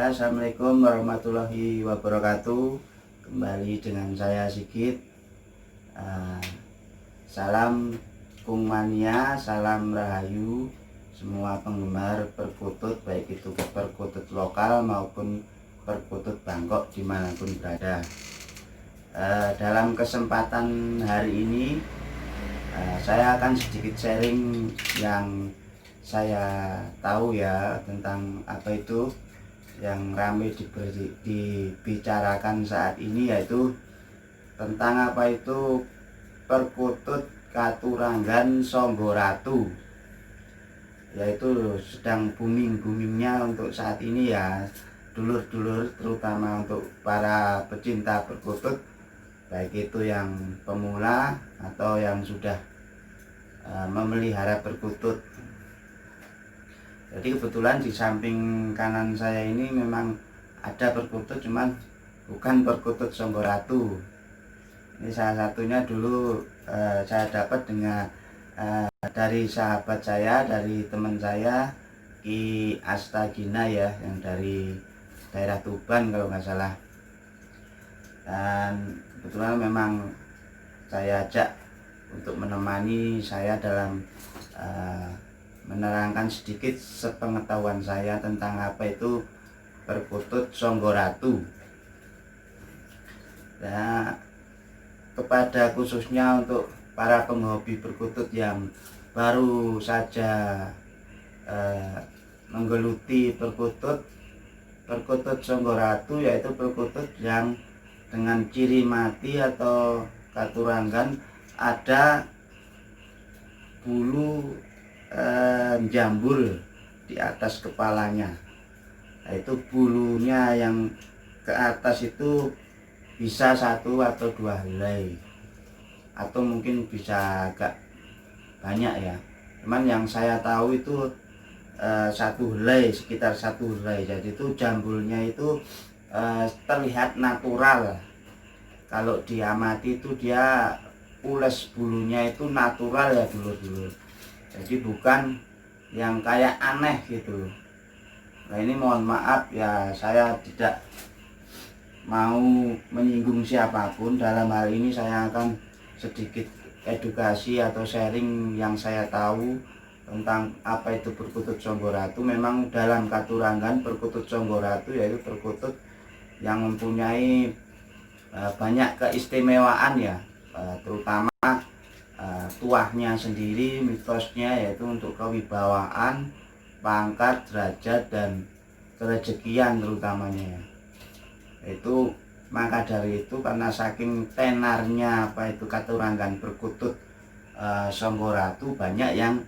Ya, Assalamualaikum warahmatullahi wabarakatuh. Kembali dengan saya Sigit. Salam Kung Mania, salam Rahayu semua penggemar perkutut, baik itu perkutut lokal maupun perkutut Bangkok dimanapun berada. Dalam kesempatan hari ini saya akan sedikit sharing yang saya tahu ya tentang apa itu yang ramai dibicarakan saat ini, yaitu tentang apa itu perkutut Katuranggan Songgoratu, yaitu sedang boomingnya untuk saat ini ya dulur-dulur, terutama untuk para pecinta perkutut, baik itu yang pemula atau yang sudah memelihara perkutut. Jadi kebetulan di samping kanan saya ini memang ada perkutut, cuman bukan perkutut Songgoratu. Ini salah satunya dulu saya dapat dengan dari sahabat saya, dari teman saya Ki Astagina ya, yang dari daerah Tuban kalau nggak salah. Dan kebetulan memang saya ajak untuk menemani saya dalam menerangkan sedikit sepengetahuan saya tentang apa itu perkutut Songgoratu. Nah, kepada khususnya untuk para penghobi perkutut yang baru saja menggeluti perkutut Songgoratu, yaitu perkutut yang dengan ciri mati atau katuranggan ada bulu jambul di atas kepalanya. Nah, itu bulunya yang ke atas itu bisa 1 atau 2 helai, atau mungkin bisa agak banyak ya, cuman yang saya tahu itu 1 helai, sekitar 1 helai. Jadi itu jambulnya itu terlihat natural. Kalau diamati itu dia ules bulunya itu natural ya dulu. Jadi bukan yang kayak aneh gitu. Nah, ini mohon maaf ya, saya tidak mau menyinggung siapapun. Dalam hal ini saya akan sedikit edukasi atau sharing yang saya tahu tentang apa itu perkutut Songgoratu. Memang dalam Katuranggan perkutut Songgoratu yaitu perkutut yang mempunyai banyak keistimewaan ya, terutama tuahnya sendiri, mitosnya yaitu untuk kewibawaan, pangkat, derajat, dan kerejekian terutamanya ya. Itu maka dari itu, karena saking tenarnya apa itu Katuranggan perkutut Songgoratu, banyak yang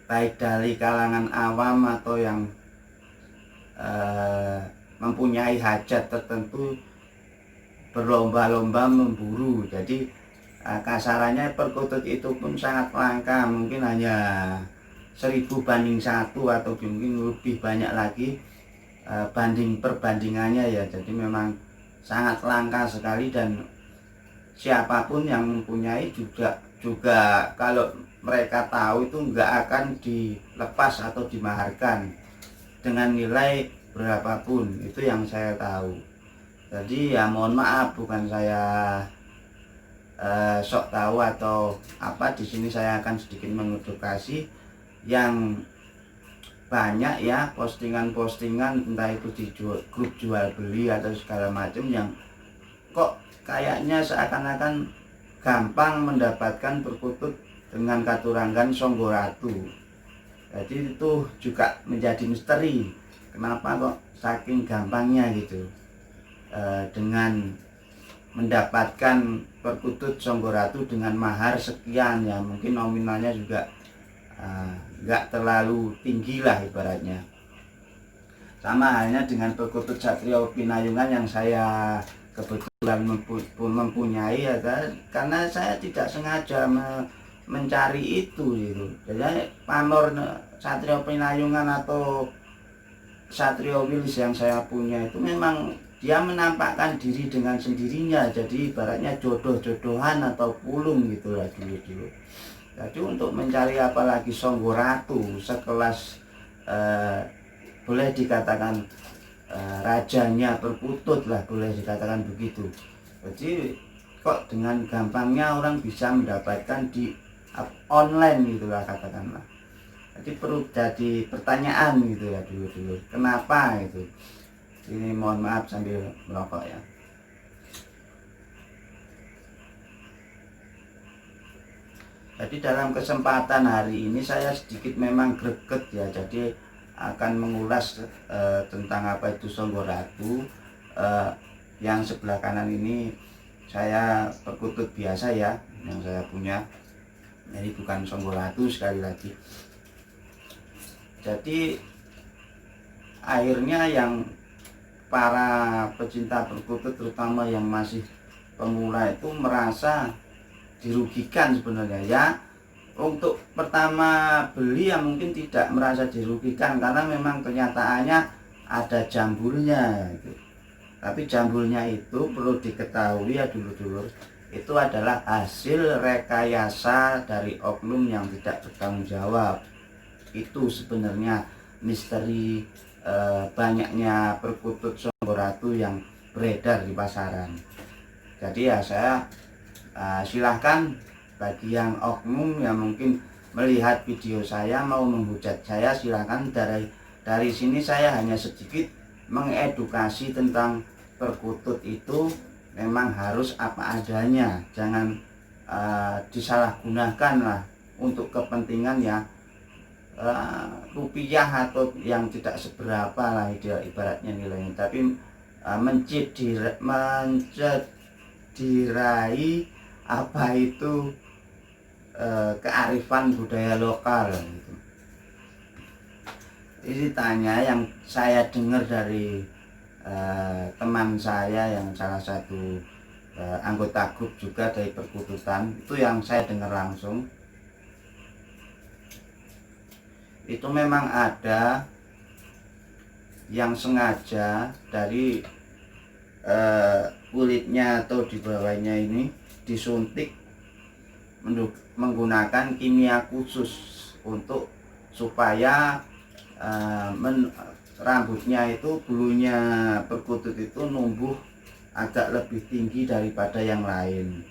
baik dari kalangan awam atau yang mempunyai hajat tertentu berlomba-lomba memburu. Jadi kasarannya perkutut itu pun sangat langka, mungkin hanya 1000 banding 1 atau mungkin lebih banyak lagi perbandingannya ya. Jadi memang sangat langka sekali, dan siapapun yang mempunyai juga kalau mereka tahu itu nggak akan dilepas atau dimaharkan dengan nilai berapapun. Itu yang saya tahu. Jadi ya mohon maaf, bukan saya sok tahu atau apa. Di sini saya akan sedikit mengedukasi yang banyak ya postingan-postingan, entah itu di grup jual beli atau segala macam, yang kok kayaknya seakan-akan gampang mendapatkan perkutut dengan Katuranggan Songgoratu. Jadi itu juga menjadi misteri, kenapa kok saking gampangnya gitu dengan mendapatkan perkutut Songgoratu dengan mahar sekian ya. Mungkin nominalnya juga nggak terlalu tinggi lah ibaratnya. Sama halnya dengan perkutut Satrio Pinayungan yang saya kebetulan mempunyai ya, karena saya tidak sengaja mencari itu gitu. Jadi pamor Satrio Pinayungan atau Satrio Wilis yang saya punya itu memang dia menampakkan diri dengan sendirinya. Jadi ibaratnya jodoh-jodohan atau pulung gitu lah dulu. Jadi untuk mencari apalagi Songgoratu sekelas boleh dikatakan rajanya perkutut lah, boleh dikatakan begitu. Jadi kok dengan gampangnya orang bisa mendapatkan di online gitulah katakanlah. Jadi perlu jadi pertanyaan gitu ya dulu, kenapa itu. Ini mohon maaf sambil merokok ya. Jadi dalam kesempatan hari ini saya sedikit memang greget ya, jadi akan mengulas tentang apa itu Songgoratu. Yang sebelah kanan ini saya perkutut biasa ya, yang saya punya. Jadi bukan Songgoratu sekali lagi. Jadi akhirnya yang para pecinta perkutut terutama yang masih pemula itu merasa dirugikan sebenarnya ya. Untuk pertama beli ya mungkin tidak merasa dirugikan karena memang kenyataannya ada jambulnya gitu. Tapi jambulnya itu perlu diketahui ya dulur-dulur, itu adalah hasil rekayasa dari oknum yang tidak bertanggung jawab. Itu sebenarnya misteri banyaknya perkutut Songgoratu yang beredar di pasaran. Jadi ya saya silahkan bagi yang oknum yang mungkin melihat video saya mau menghujat saya, silahkan. Dari sini saya hanya sedikit mengedukasi tentang perkutut itu memang harus apa adanya, jangan disalahgunakan lah untuk kepentingan ya rupiah atau yang tidak seberapa lah ibaratnya nilainya, tapi mencederai apa itu kearifan budaya lokal gitu. Ini tanya yang saya dengar dari teman saya yang salah satu anggota grup juga dari perkututan, itu yang saya dengar langsung. Itu memang ada yang sengaja dari kulitnya atau di bawahnya ini disuntik menggunakan kimia khusus untuk supaya rambutnya itu, bulunya perkutut itu numbuh agak lebih tinggi daripada yang lain.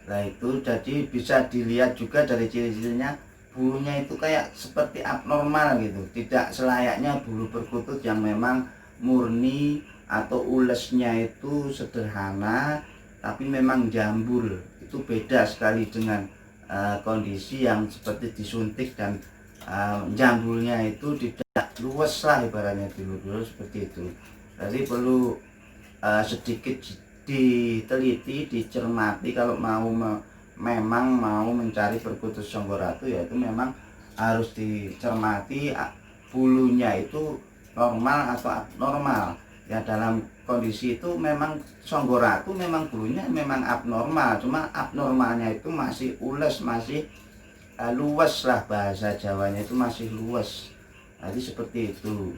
Nah itu jadi bisa dilihat juga dari ciri-cirinya, bulunya itu kayak seperti abnormal gitu, tidak selayaknya bulu perkutut yang memang murni atau ulesnya itu sederhana tapi memang jambul. Itu beda sekali dengan kondisi yang seperti disuntik dan jambulnya itu tidak luas lah ibaratnya dulu seperti itu. Jadi perlu sedikit diteliti, dicermati kalau memang mau mencari perkutut Songgoratu, yaitu memang harus dicermati bulunya itu normal atau abnormal ya. Dalam kondisi itu memang Songgoratu memang bulunya memang abnormal, cuma abnormalnya itu masih ules, masih luas lah, bahasa Jawanya itu masih luas. Jadi seperti itu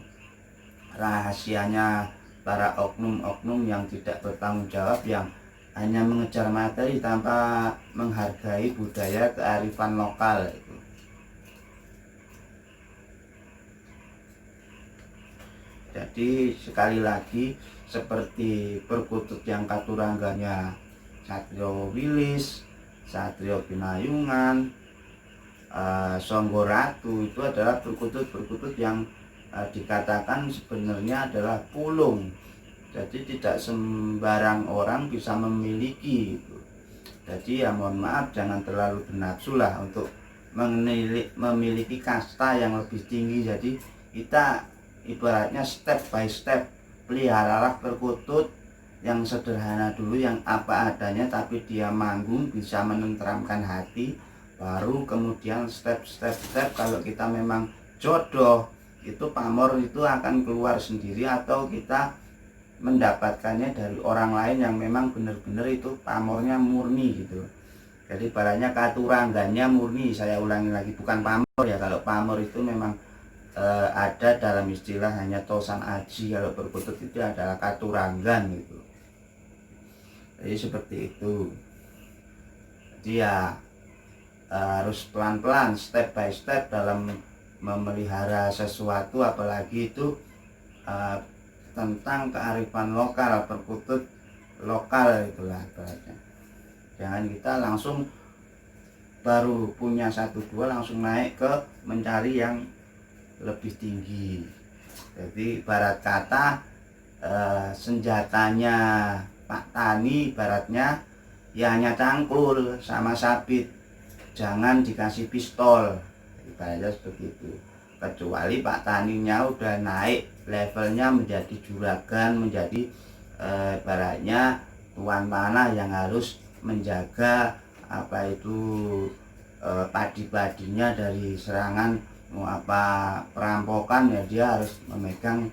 rahasianya para oknum-oknum yang tidak bertanggung jawab, yang hanya mengejar materi tanpa menghargai budaya kearifan lokal itu. Jadi sekali lagi, seperti perkutut yang katurangganya Satrio Wilis, Satrio Pinayungan, Songgoratu, itu adalah perkutut-perkutut yang dikatakan sebenarnya adalah pulung. Jadi tidak sembarang orang bisa memiliki itu. Jadi ya mohon maaf, jangan terlalu bernafsu lah untuk memiliki kasta yang lebih tinggi. Jadi kita ibaratnya step by step, peliharalah perkutut yang sederhana dulu, yang apa adanya, tapi dia manggung bisa menenteramkan hati. Baru kemudian step kalau kita memang jodoh, itu pamor itu akan keluar sendiri, atau kita mendapatkannya dari orang lain yang memang benar-benar itu pamornya murni gitu. Jadi barangnya katurangganya murni, saya ulangi lagi, bukan pamor ya. Kalau pamor itu memang ada dalam istilah hanya tosan aji, kalau perkutut itu adalah katuranggan gitu. Jadi seperti itu. Jadi ya harus pelan-pelan, step by step dalam memelihara sesuatu, apalagi itu tentang kearifan lokal, perkutut lokal itulah ibaratnya. Jangan kita langsung baru punya 1-2 langsung naik ke mencari yang lebih tinggi. Jadi ibarat kata senjatanya Pak Tani ibaratnya ya hanya cangkul sama sabit, jangan dikasih pistol, ibaratnya seperti itu. Kecuali Pak Taninya udah naik levelnya menjadi juragan, menjadi ibaratnya tuan tanah yang harus menjaga apa itu padi-padinya dari serangan perampokan, ya dia harus memegang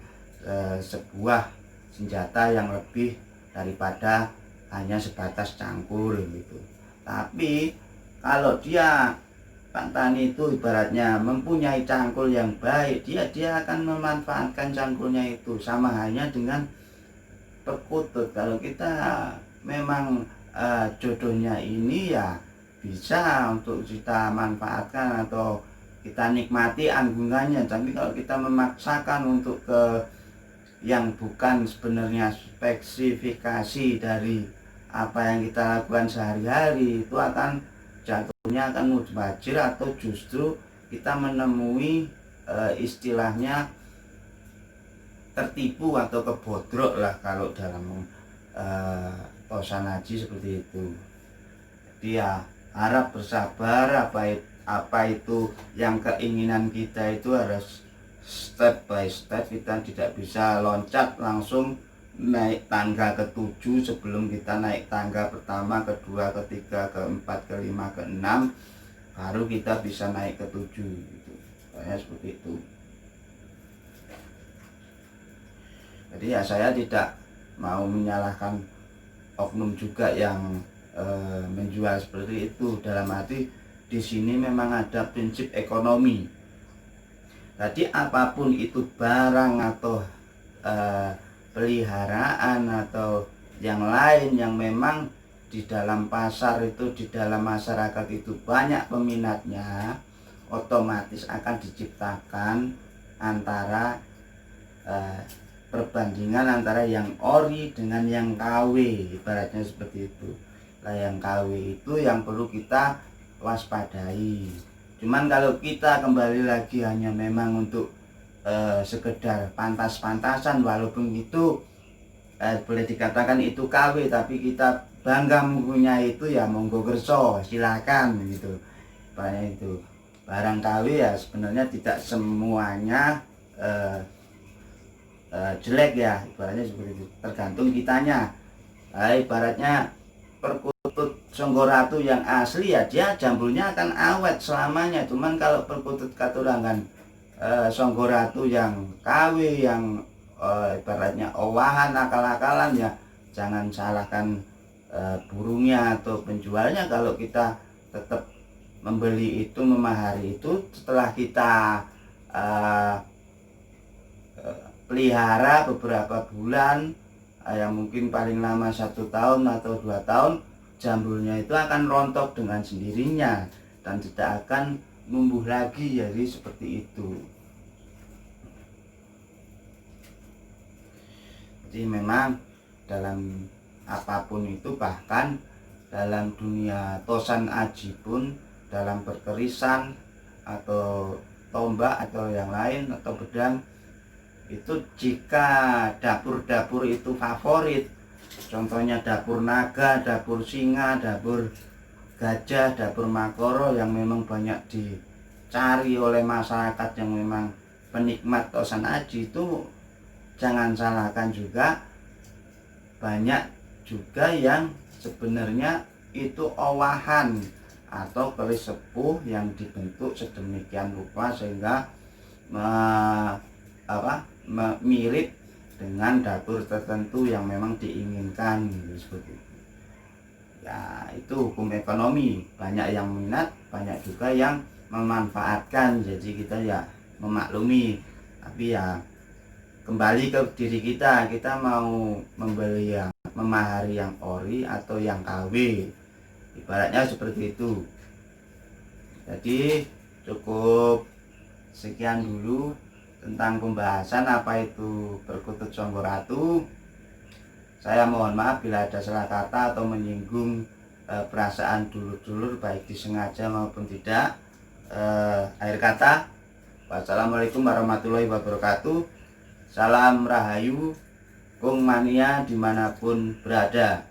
sebuah senjata yang lebih daripada hanya sebatas cangkul gitu. Tapi kalau dia Pak Tani itu ibaratnya mempunyai cangkul yang baik, dia akan memanfaatkan cangkulnya itu. Sama halnya dengan perkutut. Kalau kita memang jodohnya ini ya bisa untuk kita manfaatkan atau kita nikmati anggungannya. Tapi kalau kita memaksakan untuk ke yang bukan sebenarnya spesifikasi dari apa yang kita lakukan sehari-hari, itu akan jatuhnya akan mubazir atau justru kita menemui istilahnya tertipu atau kebodrok lah kalau dalam Tosan Haji seperti itu. Dia harap bersabar, apa itu yang keinginan kita itu harus step by step. Kita tidak bisa loncat langsung naik tangga ke-7 sebelum kita naik tangga pertama, kedua, ketiga, keempat, kelima, keenam, baru kita bisa naik ke-7 gitu. Kayak seperti itu. Jadi ya saya tidak mau menyalahkan oknum juga yang menjual seperti itu. Dalam arti di sini memang ada prinsip ekonomi. Jadi apapun itu barang atau peliharaan atau yang lain yang memang di dalam pasar itu, di dalam masyarakat itu banyak peminatnya, otomatis akan diciptakan antara perbandingan antara yang ori dengan yang KW, ibaratnya seperti itu. Nah, yang KW itu yang perlu kita waspadai. Cuman kalau kita kembali lagi hanya memang untuk sekedar pantas-pantasan, walaupun itu boleh dikatakan itu KW, tapi kita bangga mempunyai itu, ya monggo kerso, silakan gitu. Banyak itu barang KW ya sebenarnya tidak semuanya jelek ya, ibaratnya seperti itu, tergantung kitanya. Ibaratnya perkutut Songgoratu yang asli ya dia jambulnya akan awet selamanya. Cuman kalau perkutut katurangan Songgoratu yang KW yang ibaratnya owahan, akal-akalan, ya jangan salahkan burungnya atau penjualnya. Kalau kita tetap membeli itu, memahari itu, setelah kita pelihara beberapa bulan, yang mungkin paling lama 1 tahun atau 2 tahun, jambulnya itu akan rontok dengan sendirinya dan tidak akan numbuh lagi. Jadi seperti itu. Jadi memang dalam apapun itu, bahkan dalam dunia Tosan Aji pun, dalam berkerisan atau tombak atau yang lain atau pedang itu, jika dapur-dapur itu favorit, contohnya dapur naga, dapur singa, dapur gajah, dapur makoro yang memang banyak dicari oleh masyarakat yang memang penikmat Tosan Aji, itu jangan salahkan juga banyak juga yang sebenarnya itu owahan atau keris sepuh yang dibentuk sedemikian rupa sehingga mirip dengan dapur tertentu yang memang diinginkan seperti itu. Ya itu hukum ekonomi, banyak yang minat, banyak juga yang memanfaatkan. Jadi kita ya memaklumi, tapi ya kembali ke diri kita, kita mau membeli yang memahari yang ori atau yang KW, ibaratnya seperti itu. Jadi cukup Sekian dulu tentang pembahasan apa itu perkutut Sangga Ratu. Saya mohon maaf bila ada salah kata atau menyinggung perasaan dulur-dulur, baik disengaja maupun tidak. Akhir kata, wassalamualaikum warahmatullahi wabarakatuh. Salam Rahayu, Kung Mania dimanapun berada.